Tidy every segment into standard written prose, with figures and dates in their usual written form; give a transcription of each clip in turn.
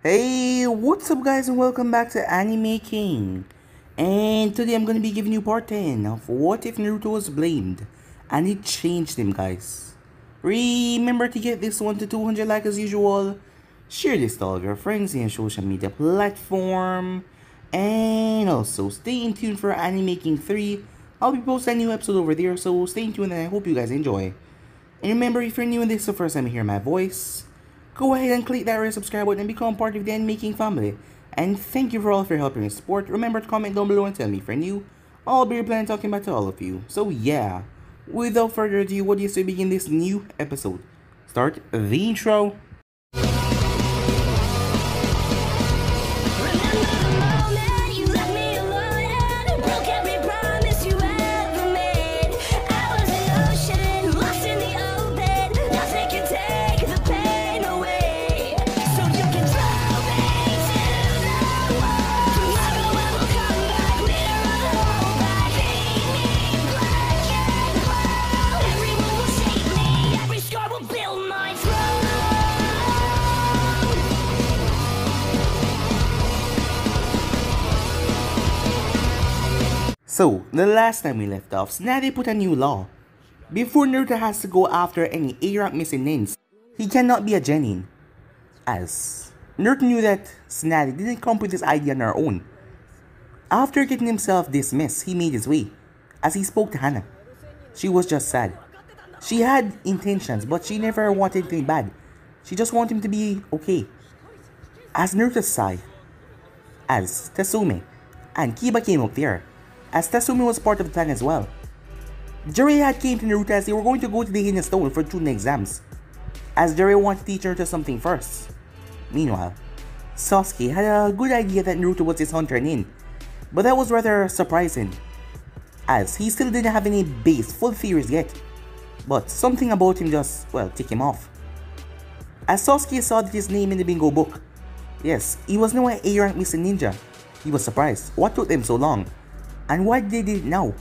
Hey, what's up guys and welcome back to Anime King. And today I'm going to be giving you part 10 of What If Naruto Was Blamed and it changed him, guys. Remember to get this one to 200 likes as usual. Share this to all of your friends in your social media platform. And also stay in tune for Anime King 3. I'll be posting a new episode over there, so stay in tune and I hope you guys enjoy. And remember, if you're new and this is the first time you hear my voice, go ahead and click that red subscribe button and become part of the Anime King family. And thank you for all for your help and support. Remember to comment down below and tell me if you're new. I'll be replying talking back to all of you. So yeah, without further ado, what do you say we begin this new episode? Start the intro. So, the last time we left off, Tsunade put a new law. Before Naruto has to go after any A-rank missing nins, he cannot be a genin. As Naruto knew that Tsunade didn't come up with this idea on her own. After getting himself dismissed, he made his way, as he spoke to Hana. She was just sad. She had intentions, but she never wanted anything bad. She just wanted him to be okay. As Naruto sighed, as Tsume and Kiba came up there, as Tsume was part of the plan as well. Jiraiya had came to Naruto as they were going to go to the Hidden Stone for student exams, as Jiraiya wanted to teach Naruto something first. Meanwhile, Sasuke had a good idea that Naruto was his hunter nin, but that was rather surprising, as he still didn't have any base full theories yet, but something about him just, well, ticked him off. As Sasuke saw that his name in the bingo book, yes, he was now an A-rank missing ninja, he was surprised. What took them so long? And why did they do it now?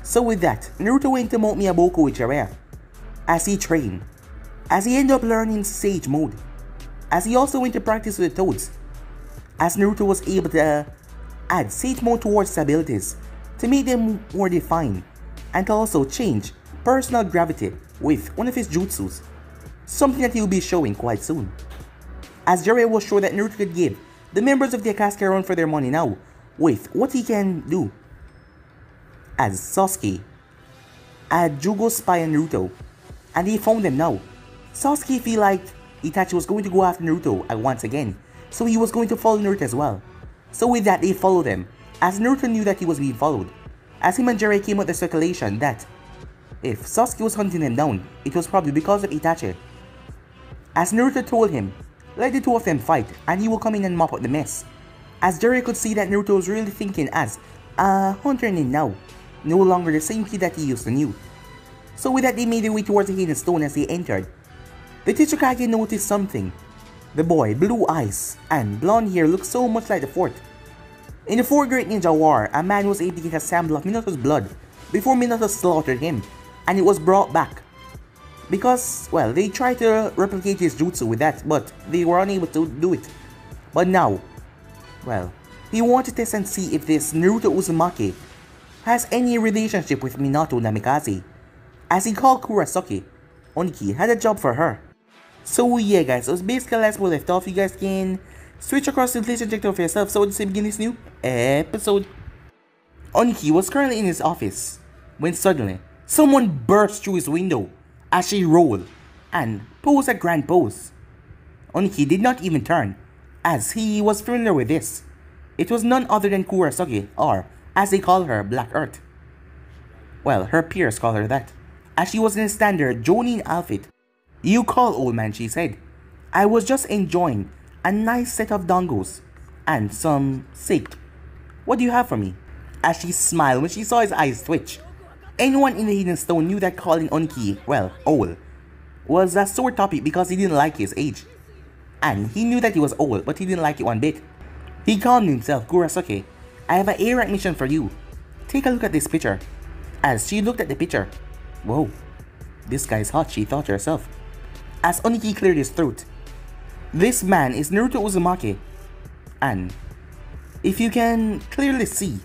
So with that, Naruto went to Mount Miyaboku with Jiraiya, as he trained, as he ended up learning Sage Mode, as he also went to practice with the Toads, as Naruto was able to add Sage Mode towards his abilities to make them more defined, and to also change personal gravity with one of his jutsus, something that he will be showing quite soon. As Jiraiya was sure that Naruto could give the members of the Akatsuki a run for their money now, with what he can do. As Sasuke had Jugo spy on Naruto, and he found them now. Sasuke feel like Itachi was going to go after Naruto once again, so he was going to follow Naruto as well. So with that, they followed them, as Naruto knew that he was being followed, as him and Jiraiya came with the speculation that if Sasuke was hunting them down, it was probably because of Itachi. As Naruto told him, let the two of them fight, and he will come in and mop up the mess. As Jiraiya could see that Naruto was really thinking as a hunter nin now, no longer the same kid that he used to knew. So with that, they made their way towards the Hidden Stone as they entered. The Tsuchikage noticed something. The boy, blue eyes and blonde hair, looked so much like the fourth. In the fourth Great Ninja War, a man was able to get a sample of Minato's blood before Minato slaughtered him, and it was brought back. Because, well, they tried to replicate his jutsu with that, but they were unable to do it. But now, well, he wanted to test and see if this Naruto Uzumaki has any relationship with Minato Namikaze, as he called Kurosaki. Oniki had a job for her. So yeah guys, so it's basically last we left off. You guys can switch across to the relationship for yourself. So let's begin this new episode. Oniki was currently in his office when suddenly someone burst through his window as she rolled and posed a grand pose. Oniki did not even turn, as he was familiar with this. It was none other than Kurosaki, or as they call her, Black Earth. Well, her peers call her that, as she was in a standard Jonin outfit. You call, old man, she said. I was just enjoying a nice set of dongos and some steak. What do you have for me? As she smiled when she saw his eyes twitch. Anyone in the Hidden Stone knew that calling Oniki, well, old, was a sore topic because he didn't like his age. And he knew that he was old, but he didn't like it one bit. He calmed himself. Kurosaki, I have an A-rank mission for you. Take a look at this picture. As she looked at the picture, whoa, this guy's hot, she thought to herself. As Oniki cleared his throat, This man is Naruto Uzumaki, and if you can clearly see,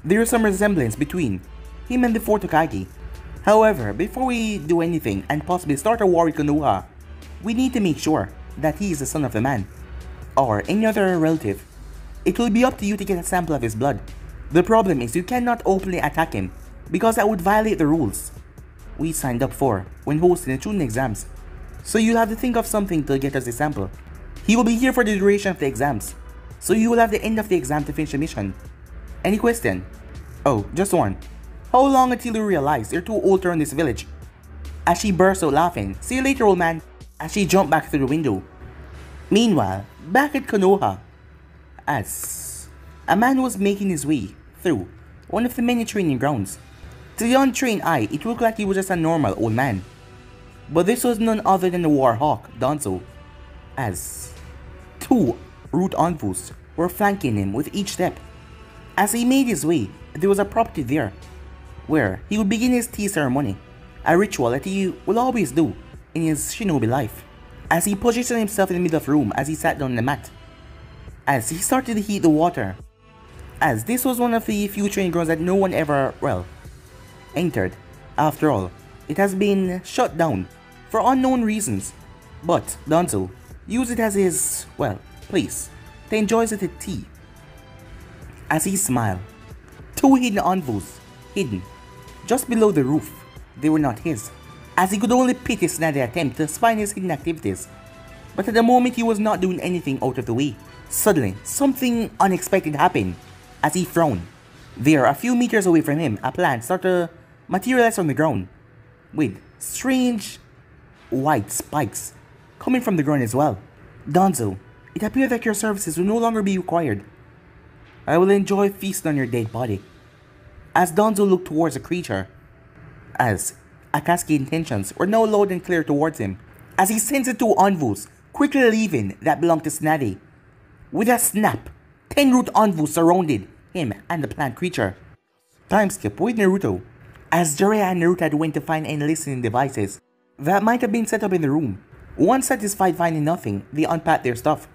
there is some resemblance between him and the fourth Hokage. However, before we do anything and possibly start a war with Konoha, we need to make sure that he is the son of the man, or any other relative. It will be up to you to get a sample of his blood. The problem is you cannot openly attack him, because that would violate the rules we signed up for when hosting the Chunin exams. So you'll have to think of something to get us a sample. He will be here for the duration of the exams, so you will have the end of the exam to finish the mission. Any question? Oh, just one. How long until you realize you're too old to run this village? As she bursts out laughing, "See you later, old man," as she jumped back through the window. Meanwhile, back at Konoha, as a man was making his way through one of the many training grounds. To the untrained eye, it looked like he was just a normal old man. But this was none other than the war hawk, Danzo, as two root envoys were flanking him with each step. As he made his way, there was a property there, where he would begin his tea ceremony, a ritual that he will always do in his shinobi life. As he positioned himself in the middle of the room as he sat down on the mat, as he started to heat the water, as this was one of the few training grounds that no one ever, entered. After all, it has been shut down for unknown reasons, but Danzo used it as his, place to enjoy the tea. As he smiled, two hidden envoys, hidden just below the roof. They were not his, as he could only pity his snazzy attempt to spy his hidden activities. But at the moment he was not doing anything out of the way. Suddenly, something unexpected happened. As he frowned, there, a few meters away from him, a plant started to materialize on the ground, with strange white spikes coming from the ground as well. "Danzo, it appears that your services will no longer be required. I will enjoy feasting on your dead body." As Danzo looked towards the creature, as Akatsuki's intentions were now loud and clear towards him, as he sensed the two envoys quickly leaving that belonged to Snazzy. With a snap, 10 root envoys surrounded him and the plant creature. Time skip with Naruto, as Jiraiya and Naruto had went to find any listening devices that might have been set up in the room. Once satisfied finding nothing, they unpacked their stuff.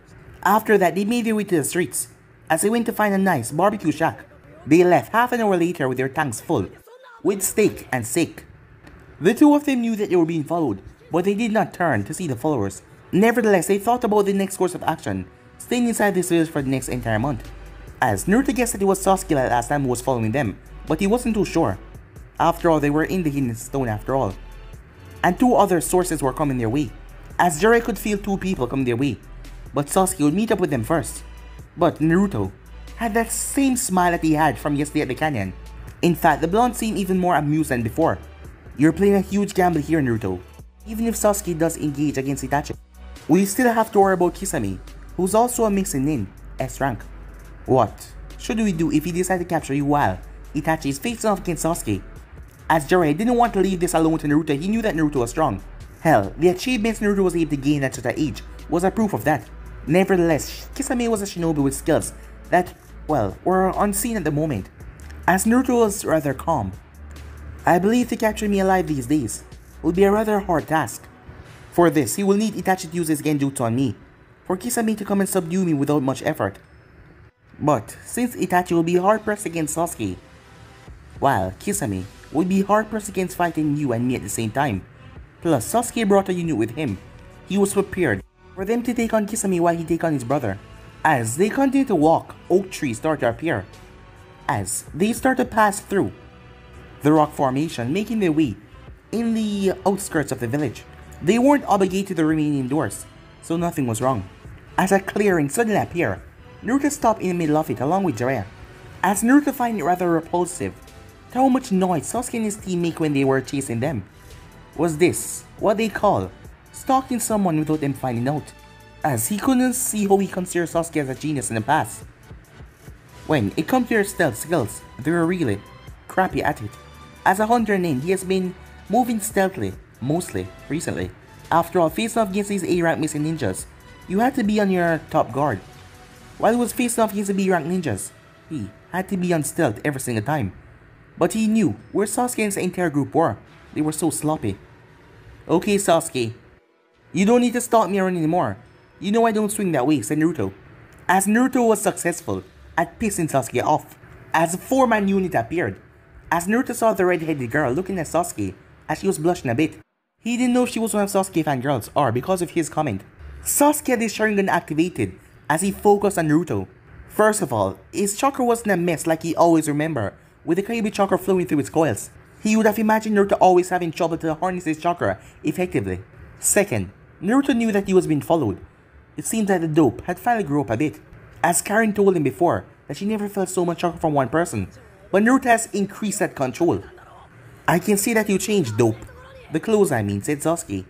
After that, they made their way to the streets, as they went to find a nice barbecue shack. They left half an hour later with their tanks full, with steak and steak. The two of them knew that they were being followed, but they did not turn to see the followers. Nevertheless, they thought about the next course of action, staying inside this village for the next entire month. As Naruto guessed that it was Sasuke that last time who was following them, but he wasn't too sure. After all, they were in the hidden stone after all. And two other sources were coming their way, as Jiraiya could feel two people coming their way, but Sasuke would meet up with them first. But Naruto had that same smile that he had from yesterday at the canyon. In fact, the blonde seemed even more amused than before. "You're playing a huge gamble here, Naruto. Even if Sasuke does engage against Itachi, we still have to worry about Kisame, who's also a mixing in S rank. What should we do if he decides to capture you while Itachi is facing off against Sasuke?" As Jiraiya didn't want to leave this alone to Naruto, he knew that Naruto was strong. Hell, the achievements Naruto was able to gain at such an age was a proof of that. Nevertheless, Kisame was a shinobi with skills that, were unseen at the moment. As Naruto was rather calm, "I believe to capture me alive these days will be a rather hard task. For this, he will need Itachi to use his genjutsu on me, for Kisame to come and subdue me without much effort. But since Itachi will be hard-pressed against Sasuke, while Kisame would be hard-pressed against fighting you and me at the same time, plus Sasuke brought a unit with him, he was prepared for them to take on Kisame while he take on his brother." As they continued to walk, oak trees started to appear, as they started to pass through the rock formation, making their way in the outskirts of the village. They weren't obligated to remain indoors, so nothing was wrong. As a clearing suddenly appeared, Naruto stopped in the middle of it along with Jiraiya, as Naruto found it rather repulsive to how much noise Sasuke and his team make when they were chasing them. Was this what they call stalking someone without them finding out? As he couldn't see how he considered Sasuke as a genius in the past. When it comes to their stealth skills, they were really crappy at it. As a hunter named, he has been moving stealthily, mostly, recently. After all, facing off against these A-rank missing ninjas, you had to be on your top guard. While he was facing off against the B-rank ninjas, he had to be on stealth every single time. But he knew where Sasuke and his entire group were. They were so sloppy. "Okay, Sasuke, you don't need to stalk me around anymore. You know I don't swing that way, said Naruto. As Naruto was successful at pissing Sasuke off, as a four-man unit appeared, as Naruto saw the red-headed girl looking at Sasuke as she was blushing a bit, he didn't know if she was one of Sasuke fangirls or because of his comment. Sasuke had his Sharingan activated as he focused on Naruto. First of all, his chakra wasn't a mess like he always remembered, with the Kyuubi chakra flowing through its coils. He would have imagined Naruto always having trouble to harness his chakra effectively. Second, Naruto knew that he was being followed. It seemed that the dope had finally grew up a bit, as Karen told him before that she never felt so much chakra from one person, but Naruto has increased that control. I can see that you changed, dope. The clothes I mean, said Sasuke.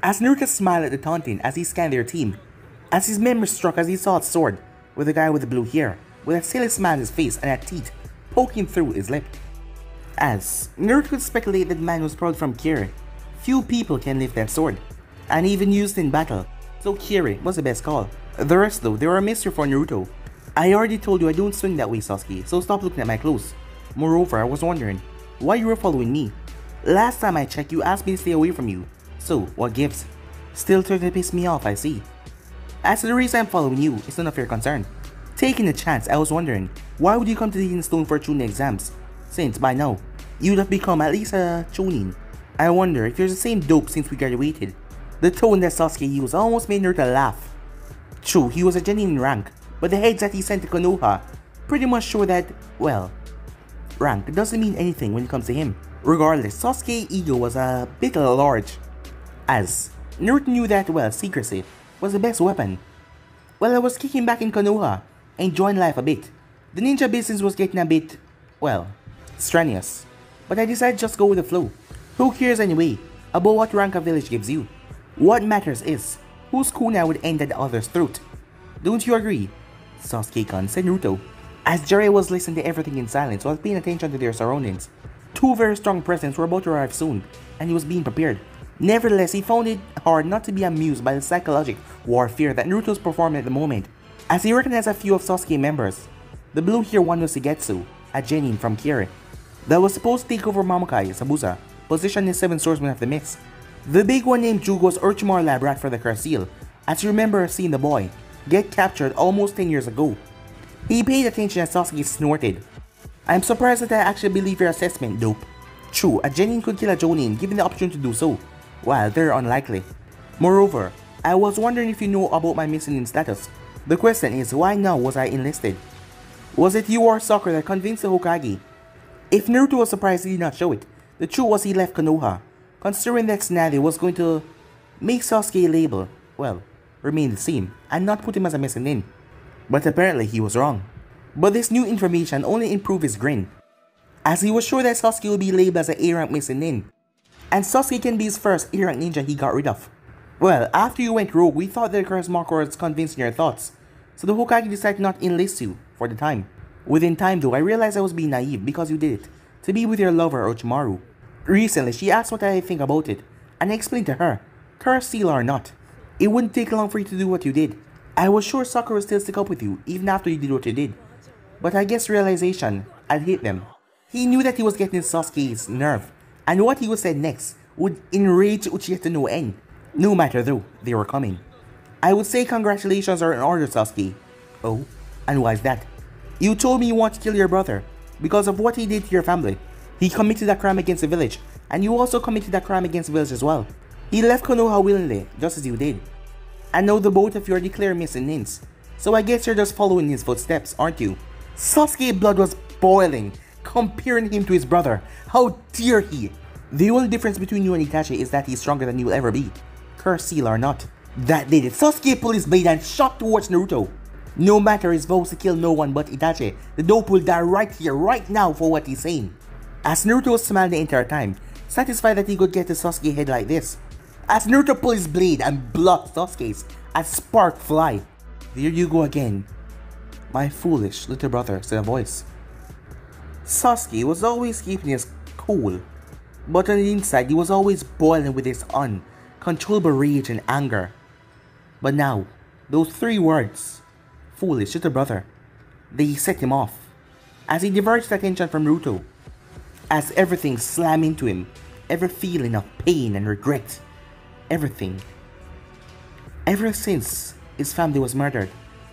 As Naruto smiled at the taunting as he scanned their team, as his memory struck as he saw its sword, with the guy with the blue hair, with a silly smile on his face and a teeth poking through his lip. As Naruto could speculate that man was probably from Kiri. Few people can lift that sword, and even used in battle, so Kiri was the best call. The rest though, they were a mystery for Naruto. I already told you I don't swing that way, Sasuke, so stop looking at my clothes. Moreover, I was wondering why you were following me. Last time I checked, you asked me to stay away from you, so what gives? Still trying to piss me off, I see. As to the reason I'm following you, it's none of your concern. Taking a chance, I was wondering, why would you come to the Hidden Stone for Chunin exams, since by now, you'd have become at least a Chunin. I wonder if you're the same dope since we graduated. The tone that Sasuke used almost made Naruto laugh. True, he was a genuine rank, but the heads that he sent to Konoha pretty much show that, well, rank doesn't mean anything when it comes to him. Regardless, Sasuke's ego was a bit large, as Naruto knew that, well, secrecy was the best weapon. Well, I was kicking back in Konoha, enjoying life a bit. The ninja business was getting a bit, well, strenuous, but I decided just go with the flow. Who cares anyway about what rank a village gives you? What matters is whose kunai would end at the other's throat. Don't you agree? Sasuke-kun, said Naruto, as Jiraiya was listening to everything in silence while paying attention to their surroundings. Two very strong presents were about to arrive soon, and he was being prepared. Nevertheless, he found it hard not to be amused by the psychological warfare that Naruto was performing at the moment, as he recognized a few of Sasuke's members. The blue-haired one was Shigetsu, a genin from Kiri, that was supposed to take over Mamokai Sabusa, positioned as 7 swordsmen of the mist. The big one named Jugo was Orochimaru lab rat for the Curseal, as you remember seeing the boy get captured almost 10 years ago. He paid attention as Sasuke snorted. I'm surprised that I actually believe your assessment, dope. True, a genin could kill a jonin given the opportunity to do so, while they're unlikely. Moreover, I was wondering if you know about my missing in status. The question is, why now was I enlisted? Was it you or Sakura that convinced the Hokage? If Naruto was surprised he did not show it, the truth was he left Konoha, considering that scenario was going to make Sasuke label, well, remain the same, and not put him as a missing in. But apparently he was wrong. But this new information only improved his grin, as he was sure that Sasuke would be labeled as an A-rank missing in, and Sasuke can be his first A-rank ninja he got rid of. Well, after you went rogue, we thought that the curse marker was convincing your thoughts, so the Hokage decided not to enlist you for the time. Within time though, I realized I was being naive because you did it, to be with your lover Orochimaru. Recently, she asked what I think about it, and I explained to her, curse seal or not, it wouldn't take long for you to do what you did. I was sure Sakura would still stick up with you, even after you did what you did. But I guess realization, I'd hate them. He knew that he was getting Sasuke's nerve, and what he would say next would enrage Uchiha to no end. No matter though, they were coming. I would say congratulations are in order, Sasuke. Oh, and why is that? You told me you want to kill your brother, because of what he did to your family. He committed a crime against the village, and you also committed a crime against the village as well. He left Konoha willingly, just as you did. And now the both of you are declared missing nins, so I guess you're just following his footsteps, aren't you? Sasuke's blood was boiling, comparing him to his brother. How dare he? The only difference between you and Itachi is that he's stronger than you'll ever be, curse seal or not. That did it. Sasuke pulled his blade and shot towards Naruto. No matter his vows to kill no one but Itachi, the dope will die right here, right now for what he's saying. As Naruto was smiling the entire time, satisfied that he could get to Sasuke's head like this. As Naruto pulled his blade and blocked Sasuke's, a spark fly. There you go again, my foolish little brother, said a voice. Sasuke was always keeping his cool, but on the inside he was always boiling with his uncontrollable rage and anger. But now, those 3 words, foolish little brother, they set him off, as he diverged attention from Naruto, as everything slammed into him, every feeling of pain and regret, everything. Ever since his family was murdered.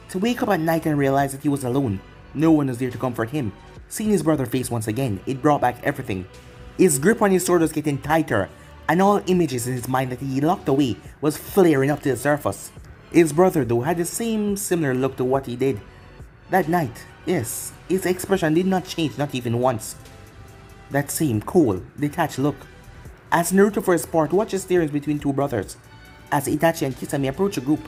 To wake up at night and realize that he was alone, no one was there to comfort him. Seeing his brother's face once again, it brought back everything. His grip on his sword was getting tighter, and all images in his mind that he locked away was flaring up to the surface. His brother though had the same similar look to what he did that night. Yes, his expression did not change, not even once. That same cool, detached look. As Naruto for his part watches steerings between two brothers, as Itachi and Kisame approach the group.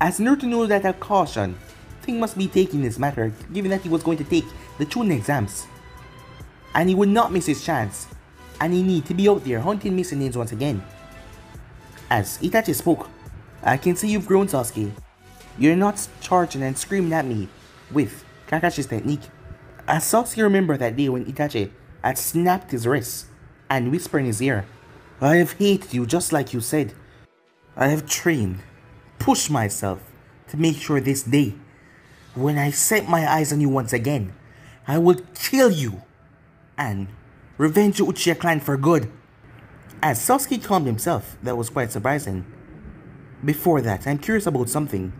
As Naruto knew that a caution thing must be taken in this matter, given that he was going to take the Chunin exams. And he would not miss his chance, and he need to be out there hunting missing names once again. As Itachi spoke, I can see you've grown, Sasuke. You're not charging and screaming at me with Kakashi's technique. As Sasuke remembered that day when Itachi had snapped his wrist and whispered in his ear, I have hated you just like you said. I have trained, pushed myself to make sure this day, when I set my eyes on you once again, I will kill you and revenge the Uchiha clan for good. As Sasuke calmed himself, that was quite surprising. Before that, I'm curious about something.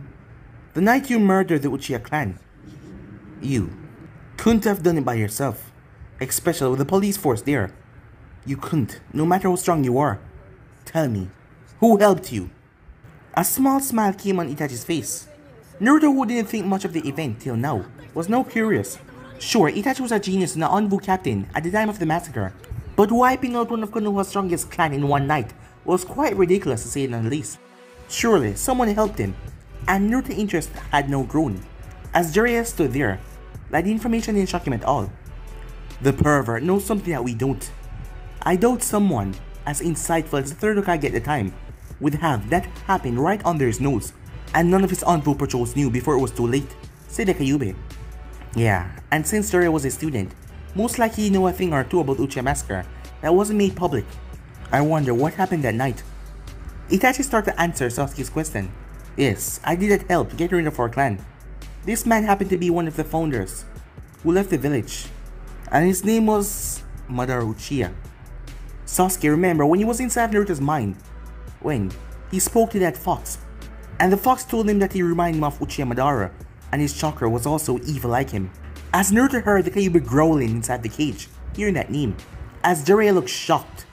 The night you murdered the Uchiha clan, you couldn't have done it by yourself, especially with the police force there. You couldn't, no matter how strong you are. Tell me, who helped you? A small smile came on Itachi's face. Naruto, who didn't think much of the event till now, was now curious. Sure, Itachi was a genius and an Anbu captain at the time of the massacre, but wiping out one of Konoha's strongest clan in one night was quite ridiculous to say the least. Surely, someone helped him, and Naruto's interest had now grown. As Jiraiya stood there, like the information didn't shock him at all. The pervert knows something that we don't. I doubt someone as insightful as the third Hokage at the time would have that happen right under his nose, and none of his Anbu patrols knew before it was too late, said the Kyuubi. Yeah, and since Jiraiya was a student, most likely he knew a thing or two about Uchiha massacre that wasn't made public. I wonder what happened that night. Itachi started to answer Sasuke's question. Yes, I did help get rid of our clan. This man happened to be one of the founders who left the village, and his name was Madara Uchiha. Sasuke remembered when he was inside Naruto's mind, when he spoke to that fox, and the fox told him that he reminded him of Uchiha Madara, and his chakra was also evil like him. As Naruto heard the Kyuubi growling inside the cage, hearing that name, as Jiraiya looked shocked.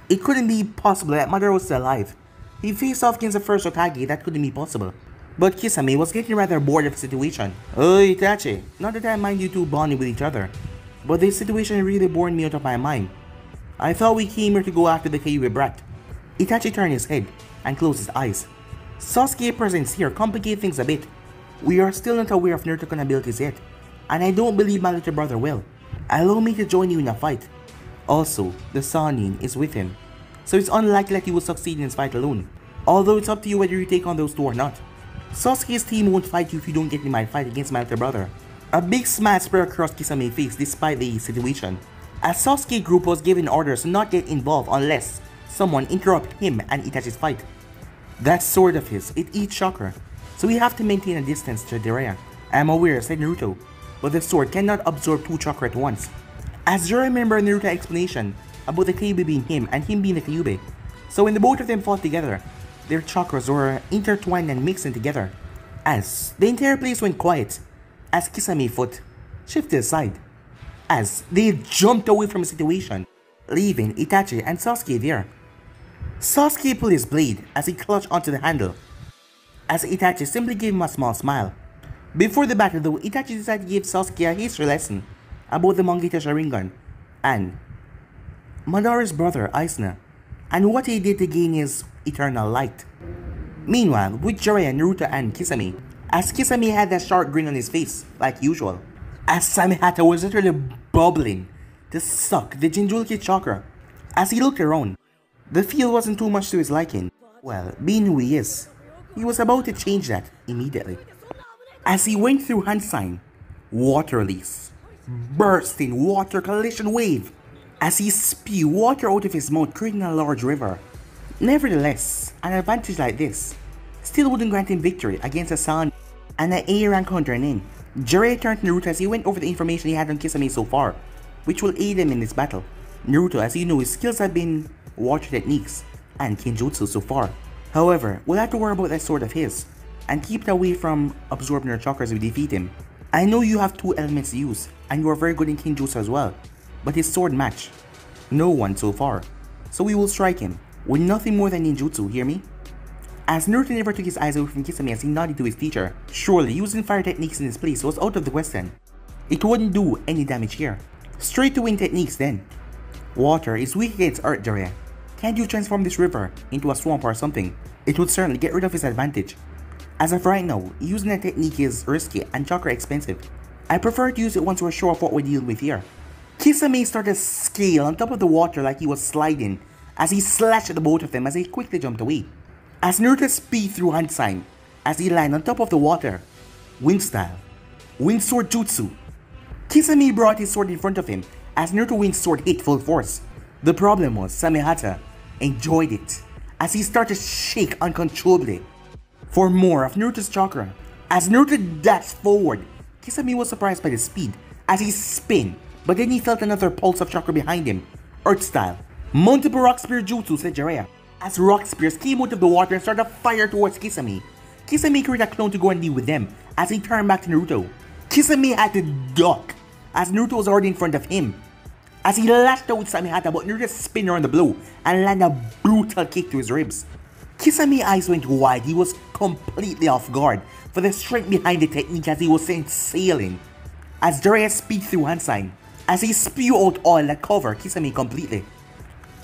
It couldn't be possible that Madara was still alive. He faced off against the first Hokage, that couldn't be possible. But Kisame was getting rather bored of the situation. Oh Itachi, not that I mind you two bonding with each other, but this situation really bored me out of my mind. I thought we came here to go after the Kyuubi brat. Itachi turned his head and closed his eyes. Sasuke's presence here complicates things a bit. We are still not aware of Naruto's abilities yet, and I don't believe my little brother will. Allow me to join you in a fight. Also, the Sannin is with him, so it's unlikely that he will succeed in his fight alone, although it's up to you whether you take on those two or not. Sasuke's team won't fight you if you don't get in my fight against my little brother. A big smile spread across Kisame's face despite the situation, as Sasuke's group was given orders to not get involved unless someone interrupted him and Itachi's fight. That sword of his, it eats chakra, so we have to maintain a distance to Jiraiya. I am aware, said Naruto, but the sword cannot absorb two chakra at once. As Jiraiya remembered Naruto's explanation about the Kyuubi being him and him being the Kyuubi, so when the both of them fought together, their chakras were intertwined and mixing together. As the entire place went quiet, as Kisame's foot shifted aside, as they jumped away from the situation, leaving Itachi and Sasuke there. Sasuke pulled his blade as he clutched onto the handle, as Itachi simply gave him a small smile. Before the battle though, Itachi decided to give Sasuke a history lesson about the Mangekyo Sharingan and Madara's brother Asuna, and what he did to gain his eternal light. Meanwhile, with Jiraiya, Naruto and Kisame, as Kisame had that sharp grin on his face, like usual, as Samehata was literally bubbling to suck the Jinchuriki chakra. As he looked around, the field wasn't too much to his liking. Well, being who he is, he was about to change that immediately. As he went through hand sign, water release, bursting water collision wave, as he spewed water out of his mouth creating a large river. Nevertheless, an advantage like this still wouldn't grant him victory against a Sannin and an A-rank hunter named. Jiraiya turned to Naruto as he went over the information he had on Kisame so far, which will aid him in this battle. Naruto, as you know, his skills have been water techniques and Kenjutsu so far. However, we'll have to worry about that sword of his. and keep it away from absorbing your chakra as we defeat him. I know you have 2 elements to use, and you are very good in Kinjutsu as well, but his sword match. No one so far. So we will strike him with nothing more than ninjutsu, hear me? As Naruto never took his eyes away from Kisame as he nodded to his teacher, surely using fire techniques in his place was out of the question. It wouldn't do any damage here. Straight to wind techniques then. Water is weak against earth, Jiraiya. Can't you transform this river into a swamp or something? It would certainly get rid of his advantage. As of right now, using that technique is risky and chakra expensive. I prefer to use it once we're sure of what we're dealing with here. Kisame started to scale on top of the water like he was sliding as he slashed at the both of them as they quickly jumped away. As Naruto speed through hand sign as he landed on top of the water. Wind style. Wind sword jutsu. Kisame brought his sword in front of him as Naruto wind's sword hit full force. The problem was Samehata enjoyed it as he started to shake uncontrollably for more of Naruto's chakra. As Naruto dashed forward, Kisame was surprised by the speed as he spun, but then he felt another pulse of chakra behind him. Earth style. Multiple rock spear jutsu, said Jiraiya, as rock spears came out of the water and started to fire towards Kisame. Kisame created a clone to go and deal with them as he turned back to Naruto. Kisame had to duck as Naruto was already in front of him. As he lashed out with Samehata, but Naruto spun around the blow and landed a brutal kick to his ribs. Kisame's eyes went wide. He was completely off guard for the strength behind the technique as he was sent sailing. As Jiraiya speed through hand sign, as he spew out oil that covered Kisame completely.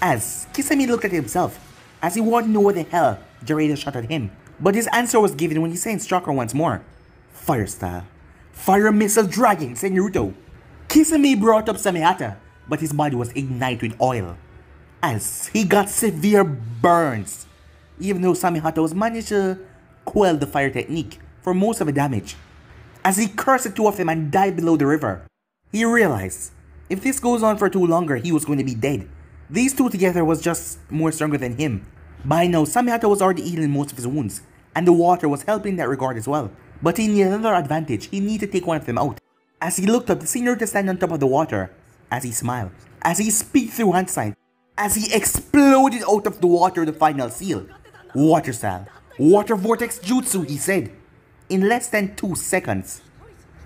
As Kisame looked at himself, as he wanted to know what the hell Jiraiya shot at him. But his answer was given when he sent chakra once more. Fire style. Fire missile dragon, said Naruto. Kisame brought up Samehata, but his body was ignited with oil, as he got severe burns, even though Samehata was managed to quell the fire technique for most of the damage. As he cursed the 2 of them and died below the river, he realized if this goes on for too longer, he was going to be dead. These 2 together was just more stronger than him. By now, Samehata was already healing most of his wounds, and the water was helping in that regard as well. But he needed another advantage. He needed to take one of them out. As he looked up to see Naruto stand on top of the water, as he smiled, as he speed through hand sign, as he exploded out of the water the final seal. Water style. Water vortex jutsu, he said. In less than 2 seconds,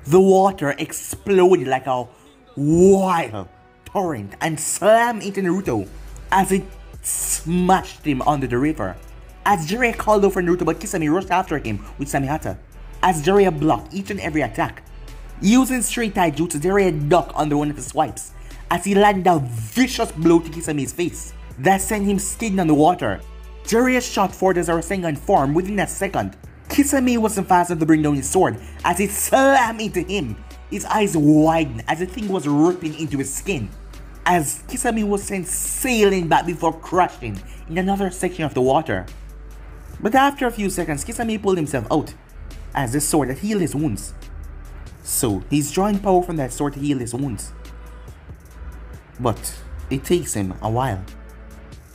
the water exploded like a wild torrent and slammed into Naruto as it smashed him under the river. As Jiraiya called out for Naruto, but Kisame rushed after him with Samehata. As Jiraiya blocked each and every attack. Using straight taijutsu, Jiraiya ducked under one of his swipes as he landed a vicious blow to Kisame's face that sent him skidding on the water. Jiraiya shot forward as a Rasengan form within a second. Kisame wasn't fast enough to bring down his sword as it slammed into him. His eyes widened as the thing was ripping into his skin. As Kisame was sent sailing back before crashing in another section of the water. But after a few seconds, Kisame pulled himself out as the sword that healed his wounds. So he's drawing power from that sword to heal his wounds. But it takes him a while.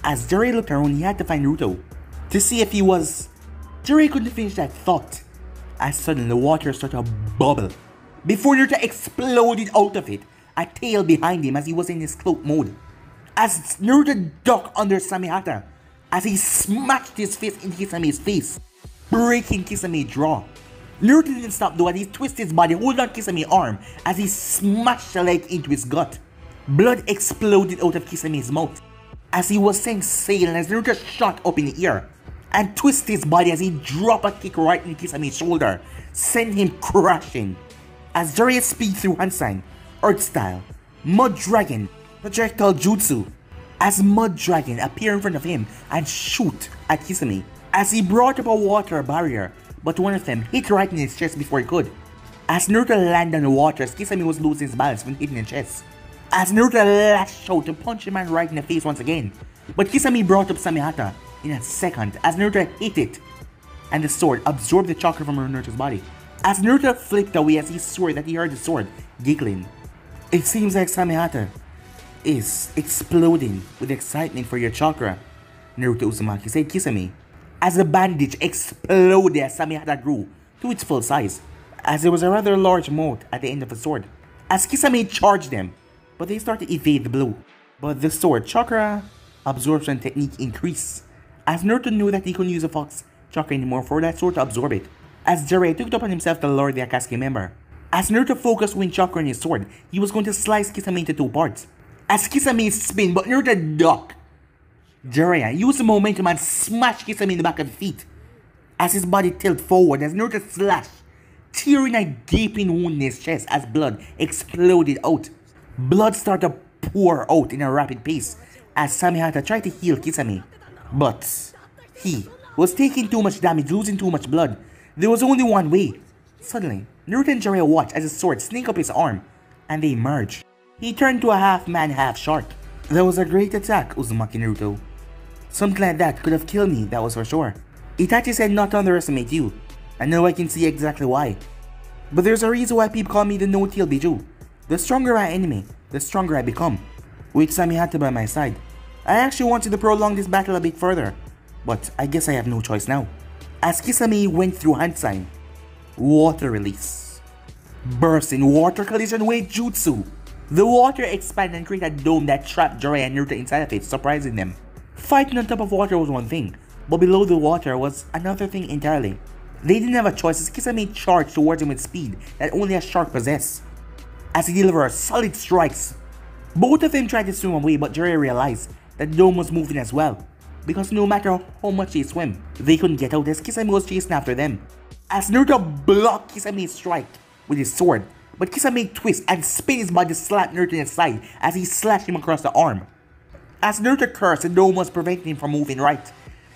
As Jiraiya looked around, he had to find Naruto to see if he was... Jiraiya couldn't finish that thought as suddenly the water started to bubble before Naruto exploded out of it, a tail behind him as he was in his cloak mode. As Naruto ducked under Samehata as he smashed his fist into Kisame's face, breaking Kisame's jaw. Naruto didn't stop though as he twisted his body, holding on Kisame's arm as he smashed the leg into his gut. Blood exploded out of Kisame's mouth as he was sent sailing as Naruto shot up in the air and twisted his body as he dropped a kick right in Kisame's shoulder, sending him crashing. As Jiraiya speed through hand sign, Earth style, Mud Dragon, projectile jutsu, as Mud Dragon appear in front of him and shoot at Kisame as he brought up a water barrier, but one of them hit right in his chest before he could. As Naruto landed on the water as Kisame was losing his balance when hitting his chest. As Naruto lashed out to punch the man right in the face once again, but Kisame brought up Samehata in a second as Naruto hit it, and the sword absorbed the chakra from Naruto's body. As Naruto flipped away as he swore that he heard the sword giggling. It seems like Samehata is exploding with excitement for your chakra, Naruto Uzumaki said Kisame, as the bandage exploded as Samehata grew to its full size, as there was a rather large moat at the end of the sword. As Kisame charged them, but they started to evade the blow. But the sword chakra absorption technique increased, as Naruto knew that he couldn't use a fox chakra anymore for that sword to absorb it. as Jiraiya took it upon himself to lure the Akatsuki member. As Naruto focused wind chakra on his sword, he was going to slice Kisame into 2 parts. As Kisame spin, but Naruto ducked. Jiraiya used the momentum and smashed Kisame in the back of the feet. As his body tilted forward as Naruto slashed, tearing a gaping wound in his chest as blood exploded out. Blood started to pour out in a rapid pace as Samehata tried to heal Kisame. But he was taking too much damage, losing too much blood. There was only one way. Suddenly, Naruto and Jiraiya watched as his sword sneaked up his arm, and they merged. He turned to a half-man, half-shark. That was a great attack, Uzumaki Naruto. Something like that could have killed me, that was for sure. Itachi said not to underestimate you, and now I can see exactly why. But there's a reason why people call me the no-tail Biju. The stronger I enemy, the stronger I become. With Samehata by my side, I actually wanted to prolong this battle a bit further, but I guess I have no choice now. As Kisame went through hand sign, water release. Burst in water collision wave jutsu. The water expanded and created a dome that trapped Jiraiya and Naruto inside of it, surprising them. Fighting on top of water was one thing, but below the water was another thing entirely. They didn't have a choice as Kisame charged towards him with speed that only a shark possesses. As he delivered solid strikes, both of them tried to swim away, but Jiraiya realized that the dome was moving as well, because no matter how much they swim, they couldn't get out as Kisame was chasing after them. As Naruto blocked Kisame's strike with his sword, but Kisame twists and spins his body to slap Naruto in the side as he slashed him across the arm. As Naruto cursed, the dome was preventing him from moving right.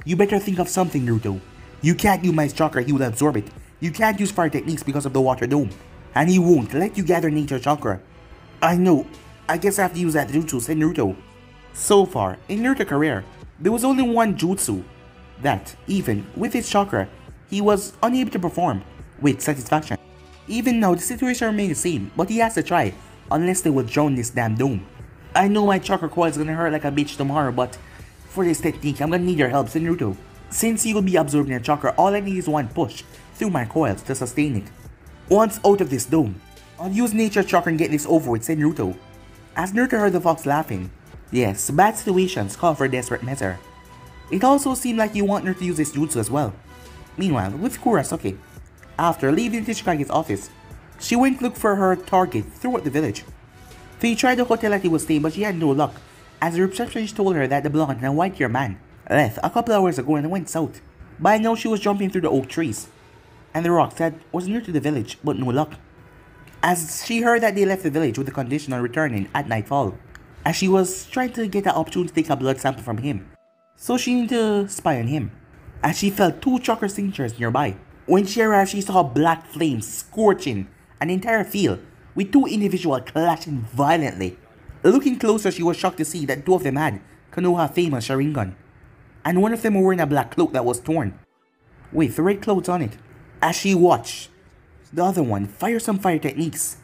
You better think of something, Naruto. You can't use my chakra, he will absorb it. You can't use fire techniques because of the water dome. And he won't let you gather nature chakra. I know, I guess I have to use that jutsu, said Naruto. So far, in Naruto's career, there was only one jutsu that, even with his chakra, he was unable to perform with satisfaction. Even now, the situation remains the same, but he has to try, unless they will drown this damn dome. I know my chakra coil is gonna hurt like a bitch tomorrow, but for this technique, I'm gonna need your help, said Naruto. Since you will be absorbing your chakra, all I need is one push through my coils to sustain it. Once out of this dome, I'll use nature chakra and get this over with, said Naruto. As Naruto heard the fox laughing, yes, bad situations call for a desperate measure. It also seemed like you want Naruto to use this jutsu as well. Meanwhile, with Kurasuke, after leaving Tsuchikage's office, she went to look for her target throughout the village. She tried the hotel that he was staying, but she had no luck, as the receptionist told her that the blonde and white-haired man left a couple hours ago and went south. By now she was jumping through the oak trees, and the rock said was near to the village, but no luck. As she heard that they left the village with the condition on returning at nightfall, as she was trying to get an opportunity to take a blood sample from him, so she needed to spy on him, as she felt 2 chakra signatures nearby. When she arrived, she saw black flames scorching an entire field, with 2 individuals clashing violently. Looking closer, she was shocked to see that 2 of them had Konoha famous Sharingan, and one of them were wearing a black cloak that was torn, with red clothes on it. As she watched, the other one fired some fire techniques,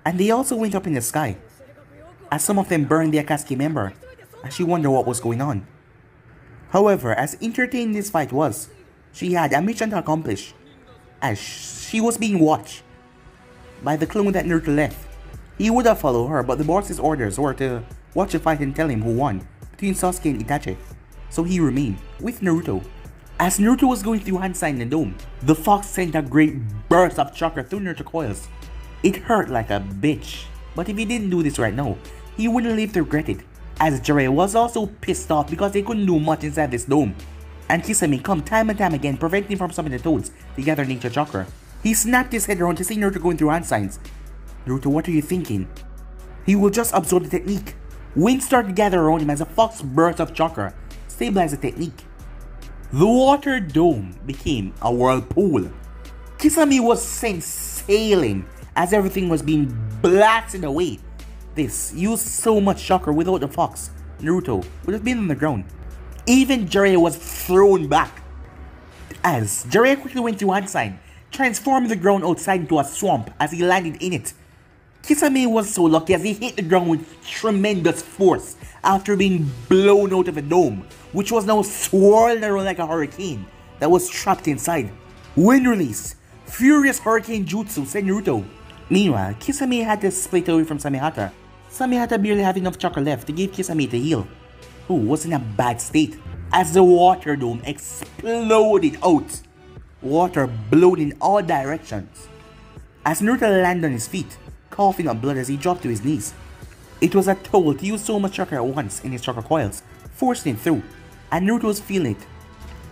and they also went up in the sky, as some of them burned the Akatsuki member, as she wondered what was going on. However, as entertaining this fight was, she had a mission to accomplish, as she was being watched by the clone that Naruto left. He would have followed her, but the boss's orders were to watch the fight and tell him who won between Sasuke and Itachi, so he remained with Naruto. As Naruto was going through hand sign in the dome, the fox sent a great burst of chakra through Naruto's coils. It hurt like a bitch, but if he didn't do this right now, he wouldn't live to regret it. As Jiraiya was also pissed off because they couldn't do much inside this dome, and Kisame come time and time again preventing him from summoning the toads to gather nature chakra. He snapped his head around to see Naruto going through hand signs. Naruto, what are you thinking? He will just absorb the technique. Wind started to gather around him as a fox burst of chakra stabilized the technique. The water dome became a whirlpool. Kisame was sent sailing as everything was being blasted away. This used so much chakra. Without the fox, Naruto would have been on the ground. Even Jiraiya was thrown back. As Jiraiya quickly went through hand sign, transforming the ground outside into a swamp as he landed in it. Kisame was so lucky as he hit the ground with tremendous force after being blown out of the dome, which was now swirling around like a hurricane that was trapped inside. Wind release, furious hurricane jutsu, said Naruto. Meanwhile, Kisame had to split away from Samehata. Samehata barely had enough chakra left to give Kisame to heal, who was in a bad state, as the water dome exploded out. Water blowed in all directions. As Naruto landed on his feet, coughing up blood as he dropped to his knees. It was a toll to use so much chakra at once in his chakra coils, forcing him through, and Naruto was feeling it.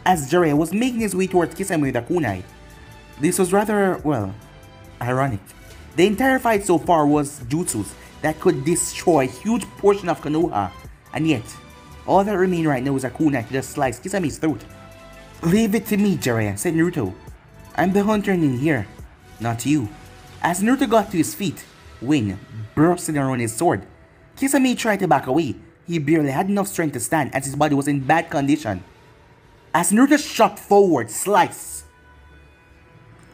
As Jiraiya was making his way towards Kisame with a kunai. This was rather, well, ironic. The entire fight so far was jutsus that could destroy a huge portion of Konoha, and yet, all that remained right now was a kunai to just slice Kisame's throat. "Leave it to me, Jiraiya," said Naruto. "I'm the hunter in here, not you." As Naruto got to his feet, wind bursting around his sword. Kisame tried to back away. He barely had enough strength to stand as his body was in bad condition. As Naruto shot forward, slice.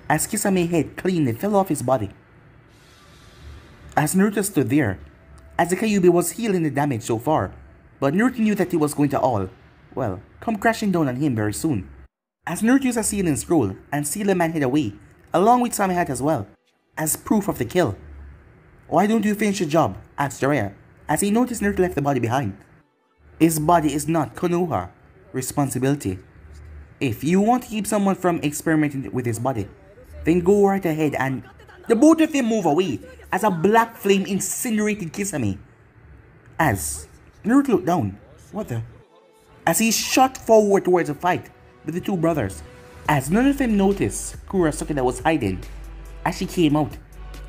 As Kisame's head cleanly fell off his body. As Naruto stood there, as the Kyuubi was healing the damage so far, but Naruto knew that it was going to all, well, come crashing down on him very soon. As Naruto used a sealing scroll and sealed the man head away, along with Same Hat as well, as proof of the kill. "Why don't you finish the job?" asked Jiraiya, as he noticed Naruto left the body behind. His body is not Konoha responsibility. If you want to keep someone from experimenting with his body, then go right ahead and... The both of them move away as a black flame incinerated Kisame. As Naruto looked down, what the... As he shot forward towards a fight with the two brothers. As none of them noticed Kurosaki that was hiding, as she came out,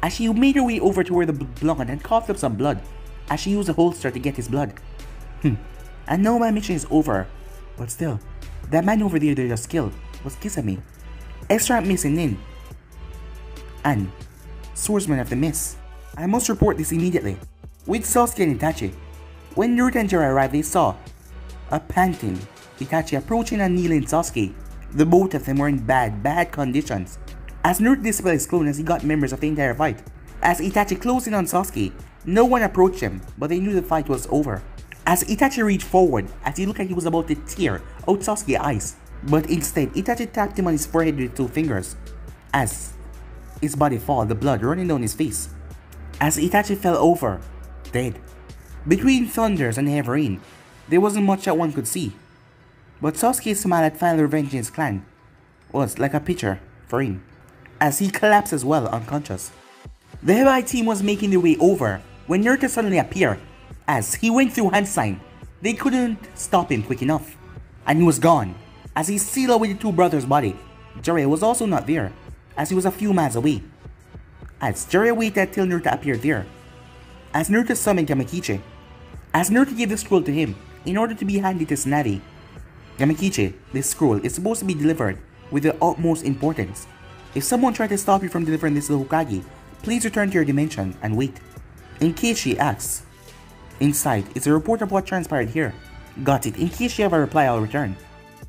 as she made her way over to where the belonged and coughed up some blood, as she used a holster to get his blood. And now my mission is over, but still, that man over there they just killed was Kisame, extra missing in, and swordsman of the mist. I must report this immediately. With Sasuke and Itachi, when Naruto and Jiraiya arrived, they saw a panting Itachi approaching and kneeling Sasuke. The both of them were in bad conditions. As Naruto displayed his clone as he got members of the entire fight. As Itachi closed in on Sasuke, no one approached him, but they knew the fight was over. As Itachi reached forward, as he looked like he was about to tear out Sasuke's eyes, but instead Itachi tapped him on his forehead with 2 fingers. As his body fell, the blood running down his face. As Itachi fell over, dead. Between thunders and heavy rain, there wasn't much that one could see. But Sasuke's smile at final revenge in his clan was like a picture for him, as he collapsed as well, unconscious. The Hebai team was making their way over when Naruto suddenly appeared. As he went through hand sign, they couldn't stop him quick enough, and he was gone. As he sealed away the two brothers' body, Jiraiya was also not there, as he was a few miles away. As Jiraiya waited till Naruto appeared there, as Naruto summoned Yamakichi, as Naruto gave the scroll to him in order to be handed to Tsunade. Yamakichi, this scroll is supposed to be delivered with the utmost importance. If someone tried to stop you from delivering this to the Hokage, please return to your dimension and wait. In case she asks. Inside is a report of what transpired here. Got it. In case you have a reply, I'll return.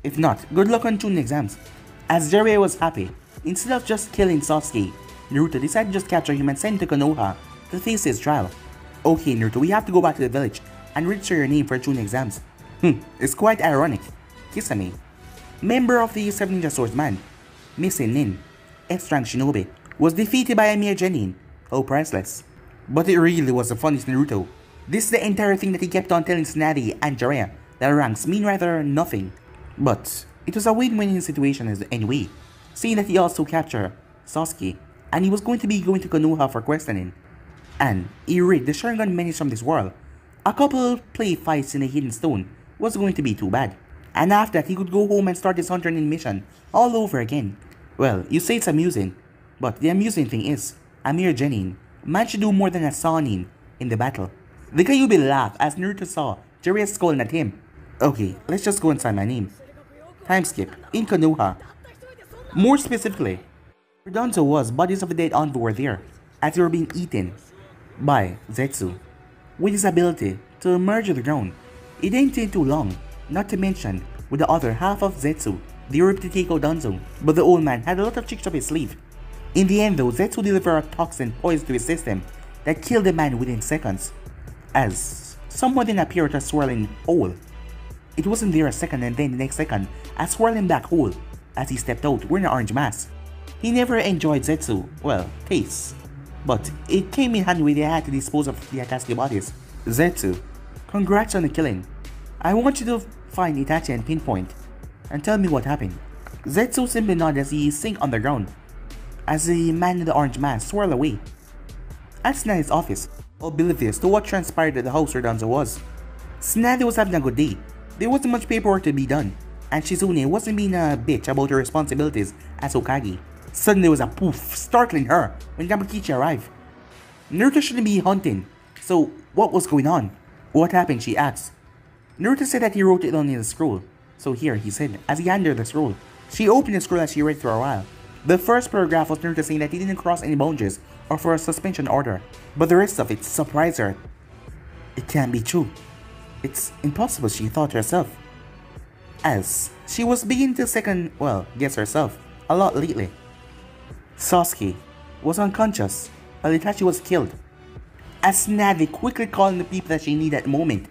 If not, good luck on Chunin exams. As Jiraiya was happy, instead of just killing Sasuke, Naruto decided to just capture him and send him to Konoha to face his trial. Okay Naruto, we have to go back to the village and register your name for Chunin exams. It's quite ironic. Kisame, member of the 7 Ninja Swordsman, missing Nin, F-rank Shinobi, was defeated by a mere genin. Oh, priceless. But it really was the funniest Naruto. This is the entire thing that he kept on telling Tsunade and Jiraiya, that ranks mean rather nothing. But it was a win-win situation anyway, seeing that he also captured Sasuke, and he was going to be going to Konoha for questioning. And he rid the Sharingan menace from this world. A couple play fights in a hidden stone was going to be too bad. And after that he could go home and start his hunter-nin mission all over again. Well, you say it's amusing, but the amusing thing is, a mere genin managed to do more than a Sanin in the battle. The Kyuubi laughed as Naruto saw Jiraiya scolding at him. Okay, let's just go inside my name. Time skip, in Konoha. More specifically, where Danzo was, bodies of the dead envoy were there, as they were being eaten by Zetsu. With his ability to emerge of the ground, it didn't take too long, not to mention with the other half of Zetsu, they were able to take out Danzo, but the old man had a lot of tricks up his sleeve. In the end though, Zetsu delivered a toxin poison to his system that killed the man within seconds. As someone then appeared at a swirling hole. It wasn't there a second and then the next second, a swirling black hole as he stepped out wearing an orange mask. He never enjoyed Zetsu, well, taste. But it came in handy when they had to dispose of the Akatsuki bodies. Zetsu, congrats on the killing. I want you to find Itachi and pinpoint and tell me what happened. Zetsu simply nodded as he sank on the ground, as the man in the orange mask swirled away. At Snady's office, oblivious to what transpired at the house where Danzo was, Snady was having a good day. There wasn't much paperwork to be done, and Shizune wasn't being a bitch about her responsibilities as Hokage. Suddenly there was a poof, startling her when Yamakichi arrived. Naruto shouldn't be hunting, so what was going on? What happened, she asked. Naruto said that he wrote it down in the scroll, so here, he said, as he handed her the scroll. She opened the scroll as she read for a while. The first paragraph was Naruto saying that he didn't cross any boundaries or for a suspension order, but the rest of it surprised her. It can't be true. It's impossible, she thought to herself, as she was beginning to guess herself a lot lately. Sasuke was unconscious while Itachi was killed, as Navi quickly calling the people that she needed at the moment,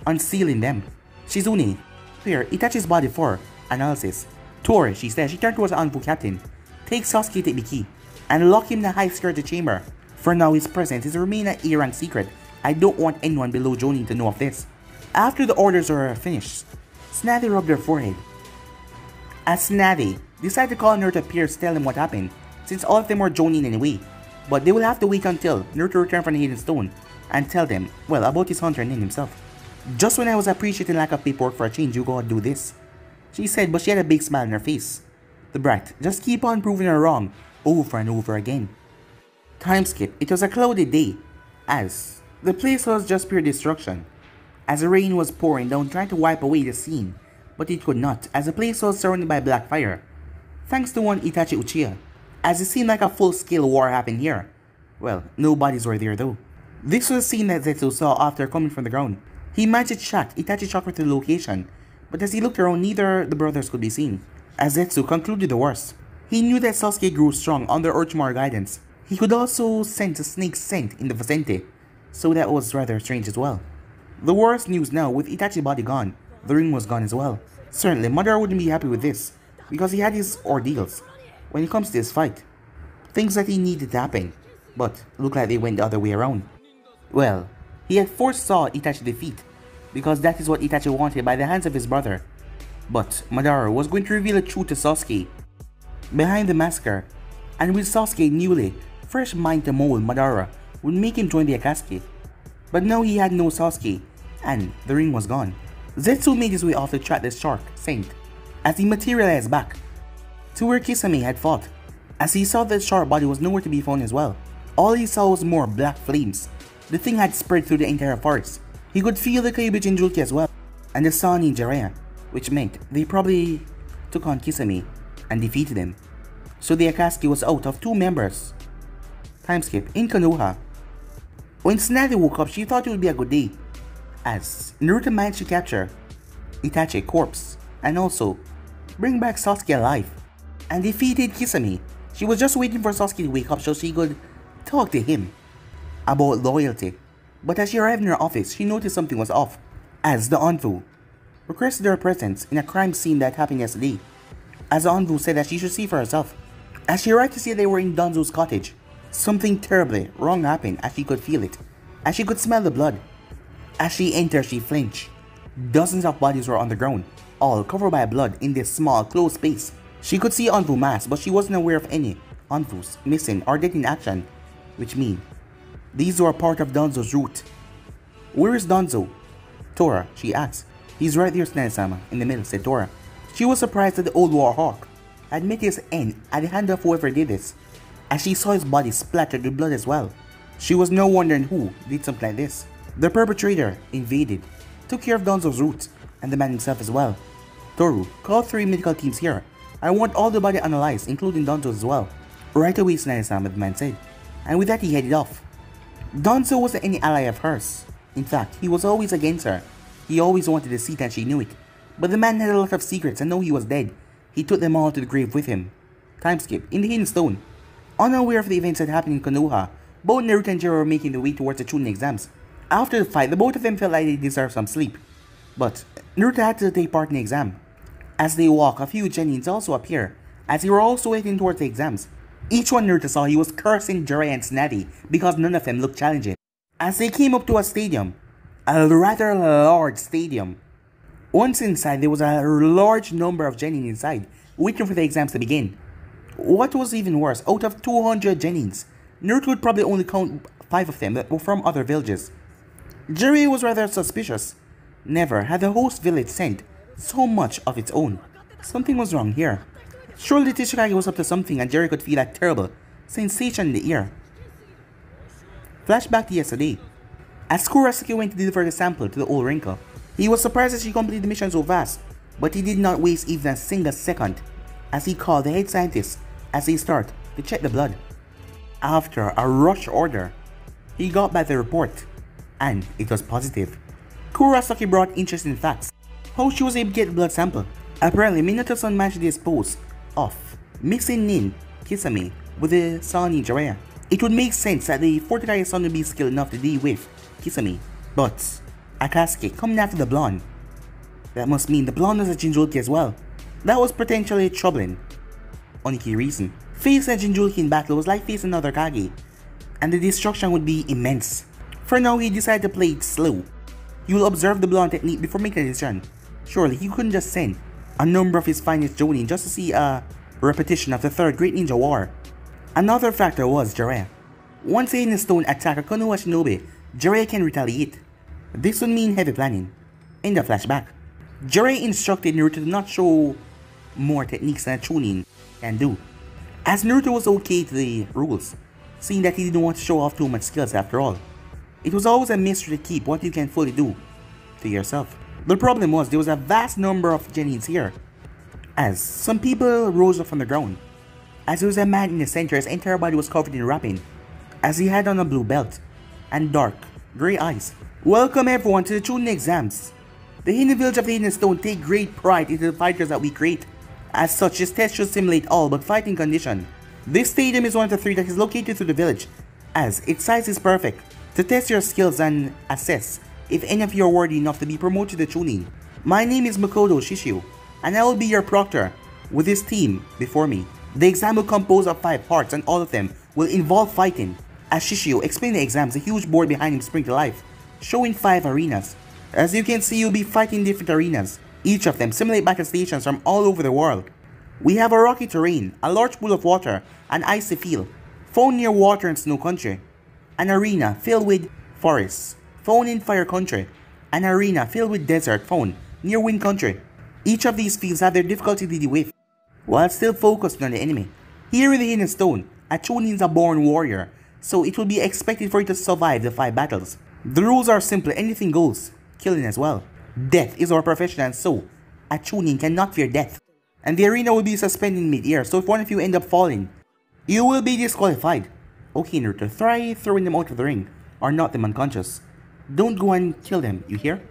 unsealing them. Shizune cleared Itachi's body for analysis. Tori, she said, she turned towards the Anbu captain. Take Sasuke to the key and lock him in the high security chamber. For now, his presence is remain an A-rank secret. I don't want anyone below Jonin to know of this. After the orders were finished, Snady rubbed her forehead. As Snady decided to call Naruto to appear to tell him what happened, since all of them were Jonin anyway. But they will have to wait until Naruto returned from the Hidden Stone and tell them, about his hunter and himself. Just when I was appreciating lack of paperwork for a change, you go and do this, she said, but she had a big smile on her face. The brat just keep on proving her wrong over and over again. Time skip. It was a cloudy day, as the place was just pure destruction, as the rain was pouring down trying to wipe away the scene, but it could not, as the place was surrounded by black fire, thanks to one Itachi Uchiha, as it seemed like a full-scale war happened here. Well, no bodies were there though. This was a scene that Zetsu saw after coming from the ground. He managed to track Itachi chakra to the location, but as he looked around, neither the brothers could be seen. As Zetsu concluded the worst, he knew that Sasuke grew strong under Orochimaru guidance. He could also sense a snake's scent in the vicinity, so that was rather strange as well. The worst news now, with Itachi's body gone, the ring was gone as well. Certainly, Madara wouldn't be happy with this, because he had his ordeals when it comes to this fight. Things that he needed to happen, but looked like they went the other way around. Well, he had foresaw Itachi defeat, because that is what Itachi wanted by the hands of his brother. But Madara was going to reveal the truth to Sasuke behind the massacre, and with Sasuke newly fresh mind to mold, Madara would make him join the Akatsuki. But now he had no Sasuke, and the ring was gone. Zetsu made his way off to track the shark saint as he materialized back to where Kisame had fought, as he saw that the shark body was nowhere to be found as well. All he saw was more black flames. The thing had spread through the entire forest. He could feel the Kyuubi Jinchuriki as well, and the Sun in Jiraiya, which meant they probably took on Kisame and defeated him. So the Akatsuki was out of 2 members. Time skip. In Konoha, when Tsunade woke up, she thought it would be a good day, as Naruto managed to capture Itachi's corpse and also bring back Sasuke alive and defeated Kisame. She was just waiting for Sasuke to wake up so she could talk to him about loyalty. But as she arrived in her office, she noticed something was off, as the Anbu requested her presence in a crime scene that happened yesterday, as the Anbu said that she should see for herself. As she arrived to see they were in Danzo's cottage, something terribly wrong happened, as she could feel it, as she could smell the blood. As she entered, she flinched. Dozens of bodies were on the ground, all covered by blood in this small, closed space. She could see Anbu mass, but she wasn't aware of any Anbus missing or dead in action, which means these were part of Danzo's route. Where is Danzo? Tora, she asked. He's right there, Tsunade-sama, in the middle, said Tora. She was surprised that the old war hawk had met his end at the hand of whoever did this, as she saw his body splattered with blood as well. She was now wondering who did something like this. The perpetrator invaded, took care of Danzo's route, and the man himself as well. Toru, call 3 medical teams here. I want all the body analyzed, including Danzo's as well. Right away, Tsunade-sama, the man said. And with that, he headed off. Danzo wasn't any ally of hers. In fact, he was always against her. He always wanted to see that she knew it. But the man had a lot of secrets, and now he was dead. He took them all to the grave with him. Time skip. In the Hidden Stone, unaware of the events that happened in Konoha, both Naruto and Jiraiya were making their way towards the Chunin exams. After the fight, the both of them felt like they deserved some sleep. But Naruto had to take part in the exam. As they walk, a few Genins also appear, as they were also heading towards the exams. Each one Naruto saw, he was cursing Jiraiya and Tsunade because none of them looked challenging. As they came up to a stadium, a rather large stadium. Once inside, there was a large number of Genin inside, waiting for the exams to begin. What was even worse, out of 200 Genins, Naruto would probably only count 5 of them that were from other villages. Jiraiya was rather suspicious. Never had the host village sent so much of its own. Something was wrong here. Surely Tishikage was up to something and Jiraiya could feel that terrible sensation in the ear. Flashback to yesterday. As Kurosaki went to deliver the sample to the old wrinkle, he was surprised that she completed the mission so fast, but he did not waste even a single second as he called the head scientist as they start to check the blood. After a rush order, he got back the report, and it was positive. Kurosaki brought interesting facts. How she was able to get the blood sample. Apparently, Minato-san managed to dispose of mixing Nin Kisame with the Sani Jiraiya. It would make sense that the 49th son would be skilled enough to deal with Kisame, but Akatsuki coming after the blonde. That must mean the blonde was a Jinchuriki as well. That was potentially troubling. Only key reason. Facing a Jinchuriki in battle was like facing another Kage, and the destruction would be immense. For now, he decided to play it slow. He will observe the blonde technique before making a decision. Surely, he couldn't just send a number of his finest Jonin just to see a repetition of the third Great Ninja War. Another factor was Jiraiya. Once a hidden stone attack a Konoha shinobi, Jiraiya can retaliate. This would mean heavy planning. In the flashback, Jiraiya instructed Naruto to not show more techniques than a Chunin can do, as Naruto was okay to the rules, seeing that he didn't want to show off too much skills after all. It was always a mystery to keep what you can fully do to yourself. The problem was there was a vast number of Genins here, as some people rose up from the ground, as there was a man in the center, his entire body was covered in wrapping, as he had on a blue belt and dark grey eyes. Welcome everyone to the Chunin exams. The hidden village of the Hidden Stone take great pride in the fighters that we create. As such, this test should simulate all but fighting condition. This stadium is one of the 3 that is located through the village, as its size is perfect to test your skills and assess if any of you are worthy enough to be promoted to Chunin. My name is Makoto Shishio, and I will be your proctor with this team before me. The exam will compose of 5 parts and all of them will involve fighting. As Shishio explained the exams, a huge board behind him sprang to life, showing 5 arenas. As you can see, you'll be fighting different arenas. Each of them simulate battle stations from all over the world. We have a rocky terrain, a large pool of water, an icy field, found near water and snow country, an arena filled with forests, found in fire country, an arena filled with desert found near wind country. Each of these fields have their difficulty to deal with, while still focused on the enemy. Here in the Hidden Stone, a Chunin is a born warrior, so it will be expected for it to survive the 5 battles. The rules are simple, anything goes, killing as well. Death is our profession, and so a Chunin cannot fear death. And the arena will be suspended in mid-air, so if one of you end up falling, you will be disqualified. Okay Naruto, try throwing them out of the ring, or knock them unconscious. Don't go and kill them, you hear?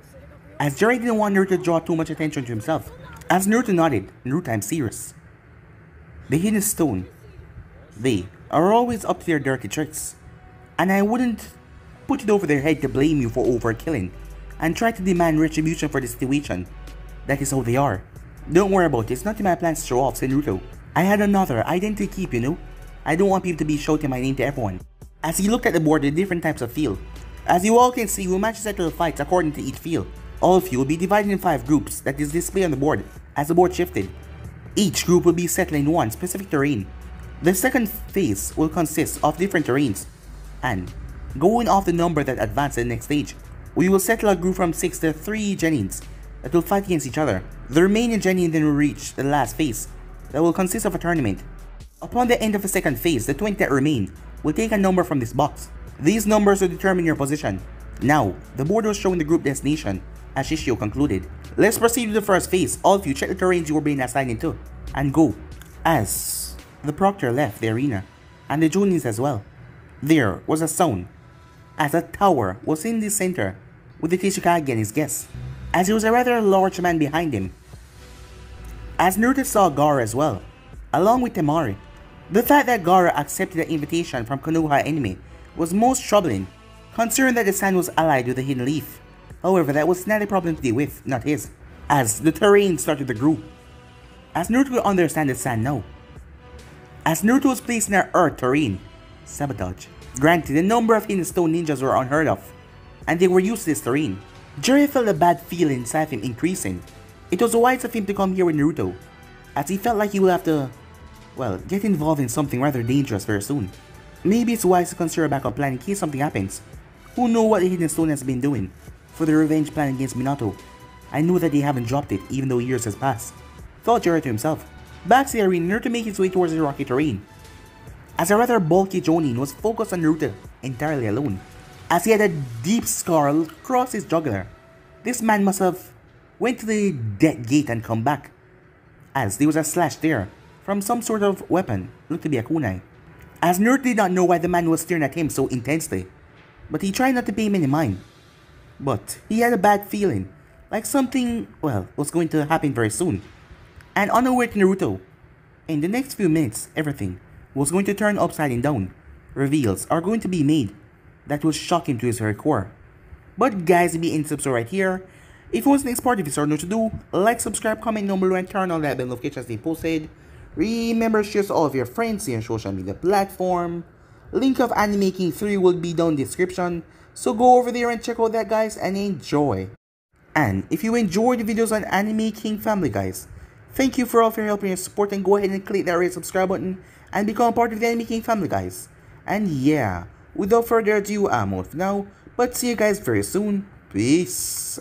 As Jiraiya didn't want Naruto to draw too much attention to himself. As Naruto nodded, Naruto, I'm serious. The Hidden Stone, they are always up to their dirty tricks, and I wouldn't put it over their head to blame you for overkilling and try to demand retribution for the situation. That is how they are. Don't worry about it, it's not in my plans to show off, said Naruto. I had another identity keep, you know. I don't want people to be shouting my name to everyone. As he looked at the board with different types of field. As you all can see, we'll match settle the fights according to each field. All of you will be divided in 5 groups that is displayed on the board as the board shifted. Each group will be settled in one specific terrain. The second phase will consist of different terrains, and going off the number that advance to the next stage, we will settle a group from 6 to 3 Genins that will fight against each other. The remaining Genin then will reach the last phase that will consist of a tournament. Upon the end of the second phase, the 20 that remain will take a number from this box. These numbers will determine your position. Now, the board was showing the group destination, as Shishio concluded. Let's proceed with the first phase. All of you check the terrains you were being assigned into, and go. As the proctor left the arena, and the Junins as well, there was a sound, as a tower was in the center, with the Tishikage and his guests, as there was a rather large man behind him. As Naruto saw Gaara as well, along with Temari. The fact that Gaara accepted the invitation from Konoha enemy was most troubling, considering that the sand was allied with the hidden leaf. However, that was not a problem to deal with, not his, as the terrain started to grow. As Naruto will understand the sand now. As Naruto was placed in an earth terrain, sabotage. Granted, the number of hidden stone ninjas were unheard of, and they were used to this terrain. Jiraiya felt a bad feeling inside him increasing. It was wise of him to come here with Naruto. as he felt like he will have to, well, get involved in something rather dangerous very soon. Maybe it's wise to consider a backup plan in case something happens. Who knows what the Hidden Stone has been doing for the revenge plan against Minato? I know that they haven't dropped it even though years has passed, thought Jiraiya to himself. Back to the arena, Naruto made his way towards the rocky terrain, as a rather bulky Jonin was focused on Naruto entirely alone, as he had a deep scar across his jugular. This man must have went to the death gate and come back, as there was a slash there from some sort of weapon, looked to be a kunai. As Naruto did not know why the man was staring at him so intensely, but he tried not to pay him any mind. But he had a bad feeling, like something, well, was going to happen very soon. And unaware to Naruto, in the next few minutes, everything was going to turn upside down. Reveals are going to be made that will shock him to his very core. But guys, be in subscribe right here. If you want the next part, if you already know what to do, like, subscribe, comment down below, and turn on that bell notification as they posted. Remember, share to all of your friends here on social media platform. Link of Anime King 3 will be down in the description, so go over there and check out that, guys, and enjoy. And if you enjoyed the videos on Anime King family, guys, thank you for all of your help and your support, and go ahead and click that red subscribe button and become part of the Anime King family, guys. And yeah, without further ado, I'm out for now, but see you guys very soon. Peace.